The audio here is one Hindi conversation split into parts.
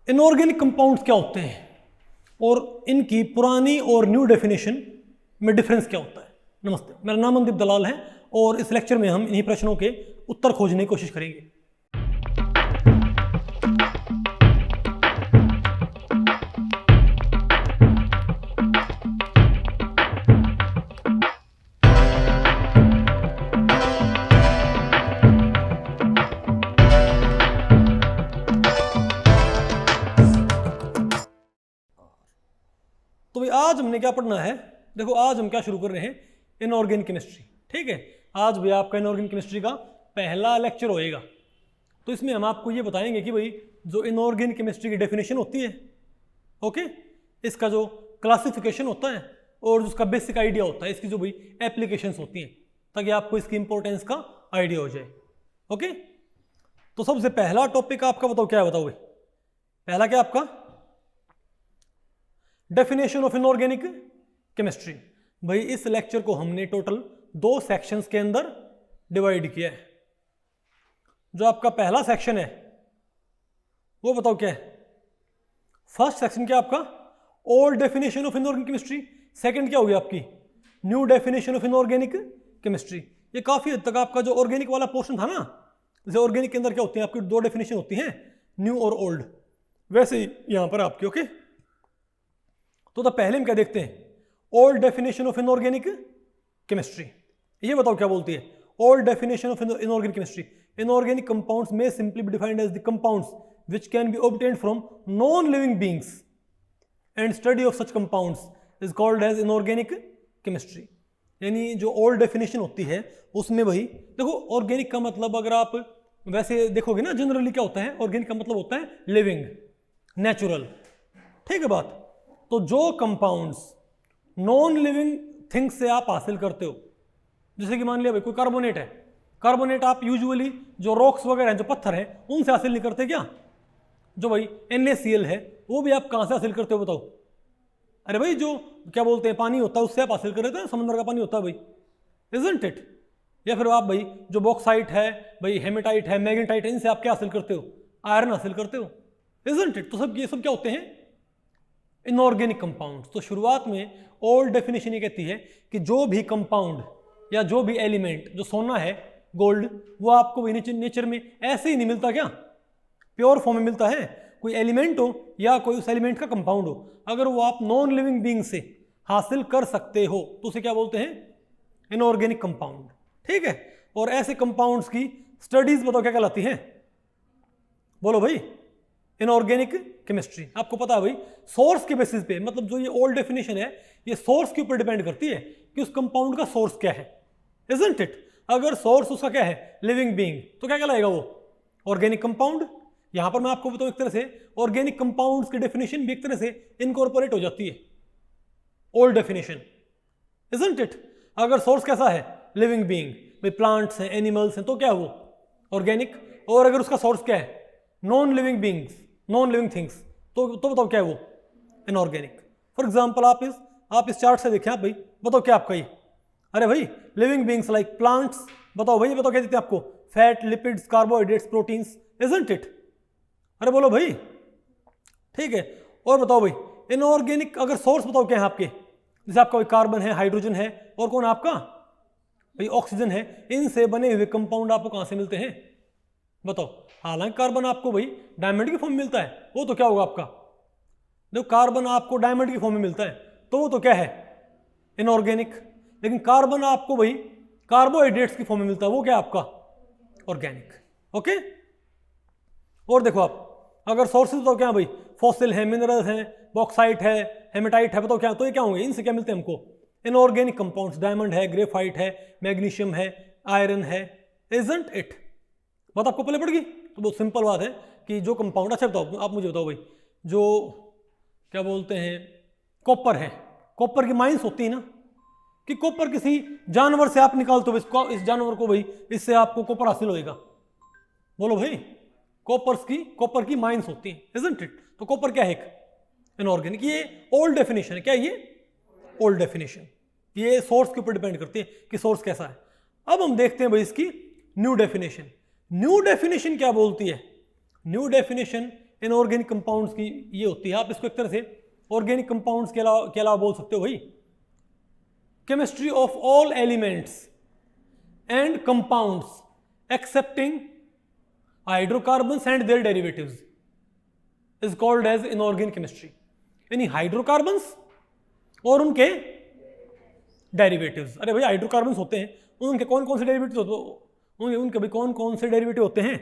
इनऑर्गेनिक कंपाउंड्स क्या होते हैं और इनकी पुरानी और न्यू डेफिनेशन में डिफरेंस क्या होता है। नमस्ते, मेरा नाम मनदीप दलाल है और इस लेक्चर में हम इन्हीं प्रश्नों के उत्तर खोजने की कोशिश करेंगे। तो भाई आज हमने क्या पढ़ना है, देखो आज हम क्या शुरू कर रहे हैं, इनऑर्गेनिक केमिस्ट्री। ठीक है, आज भी आपका इनऑर्गेनिक केमिस्ट्री का पहला लेक्चर होएगा। तो इसमें हम आपको ये बताएंगे कि भाई जो इनऑर्गेनिक केमिस्ट्री की डेफिनेशन होती है, ओके, इसका जो क्लासिफिकेशन होता है और उसका बेसिक आइडिया होता है, इसकी जो भाई एप्लीकेशंस होती हैं, ताकि आपको इसकी इंपॉर्टेंस का आइडिया हो जाए। ओके, तो सबसे पहला टॉपिक आपका बताओ क्या है, बताओ भाई पहला क्या आपका डेफिनेशन ऑफ इनऑर्गेनिक केमिस्ट्री। भाई इस लेक्चर को हमने टोटल 2 सेक्शंस के अंदर डिवाइड किया है। जो आपका पहला सेक्शन है वो बताओ क्या है। फर्स्ट सेक्शन क्या आपका old definition of inorganic chemistry, second क्या होगी आपकी new definition of inorganic chemistry. ये काफी हद तक आपका जो ऑर्गेनिक वाला पोर्शन था ना, जैसे ऑर्गेनिक के अंदर क्या होती है आपकी 2 डेफिनेशन होती हैं, न्यू और ओल्ड, वैसे ही यहां पर आपकी। ओके, तो पहले हम क्या देखते हैं, old definition of inorganic chemistry. ये बताओ क्या बोलती है old definition of inorganic chemistry. Inorganic compounds में simply be defined as the compounds which can be obtained from non living beings and study of such compounds is called as inorganic chemistry. यानी जो ओल्ड डेफिनेशन होती है उसमें भाई देखो, ऑर्गेनिक का मतलब अगर आप वैसे देखोगे ना, जनरली क्या होता है, ऑर्गेनिक का मतलब होता है लिविंग, नेचुरल। ठीक है बात। तो जो कंपाउंड्स नॉन लिविंग थिंग्स से आप हासिल करते हो, जैसे कि मान लिया भाई कोई कार्बोनेट है, कार्बोनेट आप यूजुअली जो रॉक्स वगैरह हैं, जो पत्थर हैं, उनसे हासिल नहीं करते क्या। जो भाई NaCl है वो भी आप कहाँ से हासिल करते हो बताओ। अरे भाई जो क्या बोलते हैं पानी होता है उससे आप हासिल कर रहे थे, समंदर का पानी होता है भाई, इजंट इट। या फिर आप भाई जो बॉक्साइट है, भाई हेमेटाइट है, मैग्नेटाइट है, इनसे आप क्या हासिल करते हो, आयरन हासिल करते हो, इजंट इट। तो सब ये सब क्या होते हैं, इनऑर्गेनिक कंपाउंड्स। तो शुरुआत में ओल्ड डेफिनेशन ये कहती है कि जो भी कंपाउंड या जो भी एलिमेंट, जो सोना है, गोल्ड, वो आपको भी नेचर में ऐसे ही नहीं मिलता क्या, प्योर फॉर्म में मिलता है। कोई एलिमेंट हो या कोई उस एलिमेंट का कंपाउंड हो, अगर वो आप नॉन लिविंग बीइंग से हासिल कर सकते हो तो उसे क्या बोलते हैं, इनऑर्गेनिक कंपाउंड। ठीक है, और ऐसे कंपाउंड्स की स्टडीज बताओ क्या कहलाती हैं, बोलो भाई इनऑर्गेनिक केमिस्ट्री। आपको पता है भाई सोर्स के बेसिस पे, मतलब जो ये ओल्ड डेफिनेशन है ये सोर्स के ऊपर डिपेंड करती है कि उस कंपाउंड का सोर्स क्या है, इजंट इट। अगर सोर्स उसका क्या है, लिविंग बीइंग, तो क्या कहलाएगा वो, ऑर्गेनिक कंपाउंड। यहां पर मैं आपको बताऊं एक तरह से ऑर्गेनिक कंपाउंड्स की डेफिनेशन भी एक तरह से इनकॉर्पोरेट हो जाती है ओल्ड डेफिनेशन, इजंट इट। अगर सोर्स कैसा है, लिविंग बीइंग, भाई प्लांट्स हैं, एनिमल्स हैं, तो क्या है वो ऑर्गेनिक। और अगर उसका सोर्स क्या है, non living beings, non living things, तो बताओ क्या है वो, इनऑर्गेनिक। फॉर एग्जांपल आप इस चार्ट से देखें, आप भाई बताओ क्या आपका ये, अरे भाई लिविंग बीइंग्स लाइक प्लांट्स, बताओ भाई, बताओ क्या देते हैं आपको, fat, lipids, carbohydrates, proteins, isn't it. अरे बोलो भाई, ठीक है। और बताओ भाई इनऑर्गेनिक अगर सोर्स बताओ क्या है आपके, जैसे आपका कार्बन है, हाइड्रोजन है, और कौन आपका भाई ऑक्सीजन है, इनसे बने हुए कंपाउंड आपको कहां से मिलते हैं बताओ। हालांकि कार्बन आपको भाई डायमंड की फॉर्म में मिलता है, वो तो क्या होगा आपका, देखो कार्बन आपको डायमंड की फॉर्म में मिलता है तो वो तो क्या है, इनऑर्गेनिक। लेकिन कार्बन आपको भाई कार्बोहाइड्रेट्स की फॉर्म में मिलता है, वो क्या आपका, ऑर्गेनिक। ओके, और देखो आप अगर सोर्सेज तो क्या भाई, फॉसिल है, मिनरल्स हैं, बॉक्साइट है, हेमेटाइट है, बताओ क्या, तो ये क्या होंगे, इनसे क्या मिलते हैं हमको, इनऑर्गेनिक कंपाउंड्स। डायमंड है, ग्रेफाइट है, मैग्नीशियम है, आयरन है, इजंट इट। बात आपको पहले पड़ गई। तो बहुत सिंपल बात है कि जो कंपाउंड, अच्छा बताओ आप मुझे बताओ भाई, जो क्या बोलते हैं कॉपर है, कॉपर की माइंस होती है ना, कि कॉपर किसी जानवर से आप निकालते हो, इस जानवर को भाई, इससे आपको कॉपर हासिल होएगा, बोलो भाई कॉपर की माइंस होती हैं, इजंट इट। तो कॉपर क्या है, एक इनऑर्गेनिक। ये ओल्ड डेफिनेशन है, क्या ये ओल्ड डेफिनेशन, ये सोर्स के ऊपर डिपेंड करती है कि सोर्स कैसा है। अब हम देखते हैं भाई इसकी न्यू डेफिनेशन। न्यू डेफिनेशन क्या बोलती है, न्यू डेफिनेशन इनऑर्गेनिक कंपाउंड्स की ये होती है, आप इसको एक तरह से ऑर्गेनिक कंपाउंड्स के अलावा बोल सकते हो भाई chemistry of all elements and compounds excepting hydrocarbons and their derivatives is called as inorganic chemistry. यानी हाइड्रोकार्बन्स और उनके डेरिवेटिव्स। अरे भाई हाइड्रोकार्बन्स होते हैं, उनके कौन कौन से डेरिवेटिव होते, उनके भाई कौन कौन से डेरिवेटिव होते हैं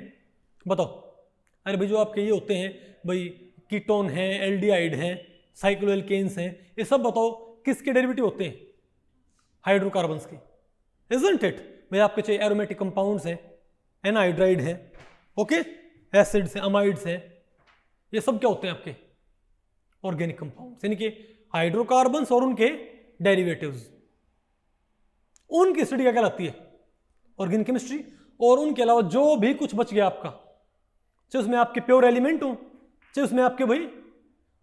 बताओ। अरे भाई जो आपके ये होते हैं भाई कीटोन हैं, एल्डिहाइड हैं, साइक्लोएल्केन्स हैं, ये सब बताओ किसके डेरिवेटिव होते हैं, हाइड्रोकार्बन्स के, इजंट इट। भाई आपके चाहिए एरोमेटिक कंपाउंड्स हैं, एनहाइड्राइड हैं, ओके, एसिड्स हैं, अमाइड्स हैं, ये सब क्या होते हैं आपके ऑर्गेनिक कंपाउंड्स, यानी कि हाइड्रोकार्बन्स और उनके डेरिवेटिव्स। उनकी स्टडी क्या कहलाती है ऑर्गेनिक केमिस्ट्री। और उनके अलावा जो भी कुछ बच गया आपका, चाहे उसमें आपके प्योर एलिमेंट हो, चाहे उसमें आपके भाई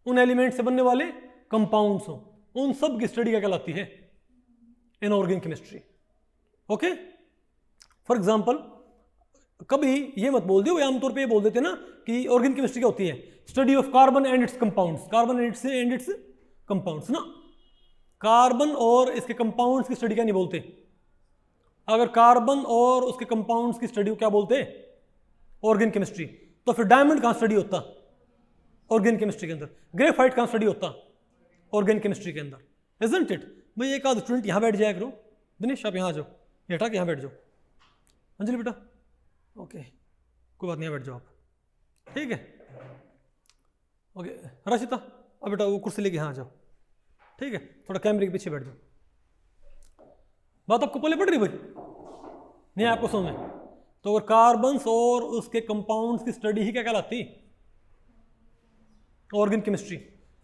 उन एलिमेंट से बनने वाले कंपाउंड्स हो, उन सब की स्टडी क्या कहलाती है inorganic chemistry. Okay, for example कभी ये मत बोल दियो, आमतौर पे ये बोल देते ना कि ऑर्गेनिक केमिस्ट्री क्या होती है, study of carbon and it's compounds, carbon and it's compounds ना। कार्बन और इसके कंपाउंड्स की स्टडी क्या नहीं बोलते। अगर कार्बन और उसके कंपाउंड्स की स्टडी को क्या बोलते ऑर्गेनिक केमिस्ट्री, तो फिर डायमंड कहाँ स्टडी होता ऑर्गेनिक केमिस्ट्री के अंदर, ग्रेफाइट कहाँ स्टडी होता ऑर्गेनिक केमिस्ट्री के अंदर, इजंट इट। भाई एक आध स्टूडेंट यहाँ बैठ जाया करो, दिनेश आप यहाँ आ जाओ, ये हटा के यहाँ बैठ जाओ, अंजलि बेटा ओके कोई बात नहीं, यहाँ बैठ जाओ आप, ठीक है ओके। रशिता अब बेटा वो कुर्सी लेके यहाँ आ जाओ, ठीक है, थोड़ा कैमरे के पीछे बैठ जाओ। बात आपको पहले पड़ रही भाई, नहीं आपको समझ में? तो अगर कार्बन्स और उसके कंपाउंड्स की स्टडी ही क्या कहलाती ऑर्गेनिक केमिस्ट्री,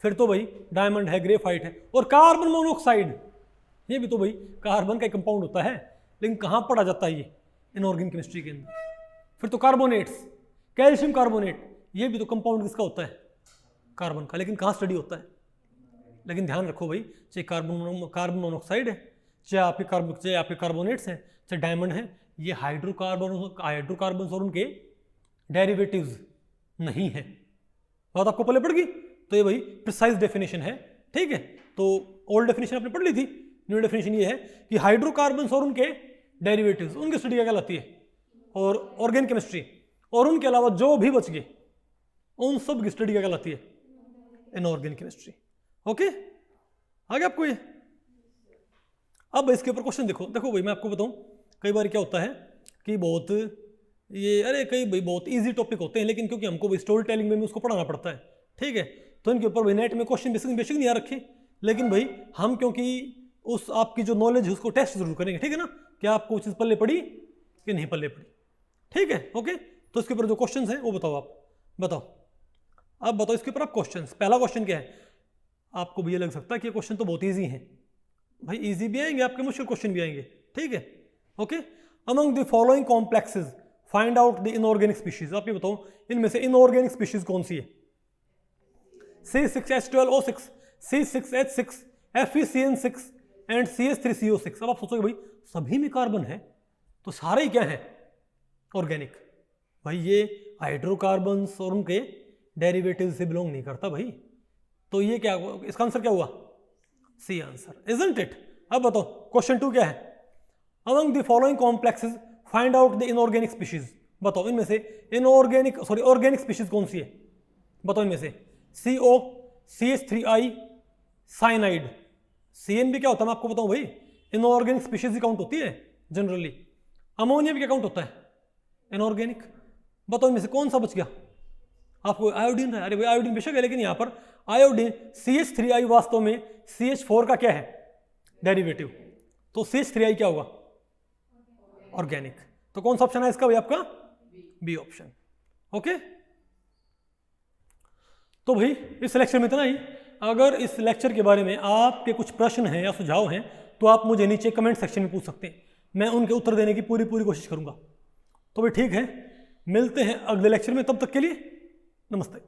फिर तो भाई डायमंड है, ग्रेफाइट है, और कार्बन मोनोऑक्साइड ये भी तो भाई कार्बन का कंपाउंड होता है, लेकिन कहाँ पढ़ा जाता है ये इनऑर्गेनिक केमिस्ट्री के अंदर। फिर तो कार्बोनेट्स, कैल्शियम कार्बोनेट, ये भी तो कंपाउंड किसका होता है कार्बन का, लेकिन कहाँ स्टडी होता है। लेकिन ध्यान रखो भाई, चाहे कार्बन मोनोऑक्साइड है, चाहे आपके कार्बोनेट्स हैं, चाहे डायमंड है, ये हाइड्रोकार्बन और उनके डेरिवेटिव्स नहीं है। बात आपको पहले पड़ गई। तो ये भाई प्रिसाइज डेफिनेशन है, ठीक है। तो ओल्ड डेफिनेशन आपने पढ़ ली थी, न्यू डेफिनेशन ये है कि हाइड्रोकार्बन्स और उनके डेरिवेटिव्स, उनकी स्टडी क्या कहलाती है और ऑर्गेनिक केमिस्ट्री, और उनके अलावा जो भी बच गए उन सब की स्टडी क्या कहलाती है इनऑर्गेनिक केमिस्ट्री। ओके, आगे आपको ये अब इसके ऊपर क्वेश्चन देखो भाई, मैं आपको बताऊं कई बार क्या होता है कि बहुत इजी टॉपिक होते हैं, लेकिन क्योंकि हमको भाई स्टोरी टेलिंग में उसको पढ़ाना पड़ता है, ठीक है, तो इनके ऊपर भाई नेट में क्वेश्चन बेसिक नहीं आ रखे, लेकिन भाई हम क्योंकि उस आपकी जो नॉलेज है उसको टेस्ट जरूर करेंगे, ठीक है ना, क्या आपको चीज़ पल्ले पड़ी कि नहीं पल्ले पड़ी, ठीक है। ओके, तो इसके ऊपर जो क्वेश्चन है वो बताओ, आप बताओ, अब बताओ इसके ऊपर आप क्वेश्चन। पहला क्वेश्चन क्या है, आपको भी ये लग सकता है कि क्वेश्चन तो बहुत ईजी है भाई, इजी भी आएंगे आपके, मुश्किल क्वेश्चन भी आएंगे, ठीक है। Okay, among the following complexes find out the inorganic species. आप ये बताओ इनमें से इनऑर्गेनिक स्पीशीज कौन सी है। C6H12O6, C6H6, FeCN6 and CH3CO6। अब आप सोचोगे भाई सभी में कार्बन है तो सारे ही क्या है ऑर्गेनिक। भाई ये हाइड्रोकार्बन्स और उनके डेरिवेटिव से बिलोंग नहीं करता भाई, तो ये क्या, इसका आंसर क्या हुआ सी आंसर, इजंट इट। अब बताओ क्वेश्चन 2 क्या है, among the following complexes find out the inorganic species. बताओ इनमें से ऑर्गेनिक स्पीशीज कौन सी है, बताओ इनमें से। CO, CH3I, साइनाइड, CN भी क्या होता है मैं आपको बताऊं भाई, इनऑर्गेनिक स्पीशीज ही काउंट होती है जनरली। अमोनिया भी क्या काउंट होता है इनऑर्गेनिक। बताओ इनमें से कौन सा बच गया आपको, आयोडीन है। अरे भाई आयोडीन बेशक है, लेकिन यहां पर आयोडीन CH3I वास्तव में CH4 का क्या है डेरिवेटिव, तो CH3I क्या होगा ऑर्गेनिक। तो कौन सा ऑप्शन है इसका भाई आपका, बी ऑप्शन। ओके, तो भाई इस लेक्चर में इतना ही। अगर इस लेक्चर के बारे में आपके कुछ प्रश्न हैं या सुझाव हैं तो आप मुझे नीचे कमेंट सेक्शन में पूछ सकते हैं, मैं उनके उत्तर देने की पूरी कोशिश करूंगा। तो भाई ठीक है, मिलते हैं अगले लेक्चर में, तब तक के लिए नमस्ते।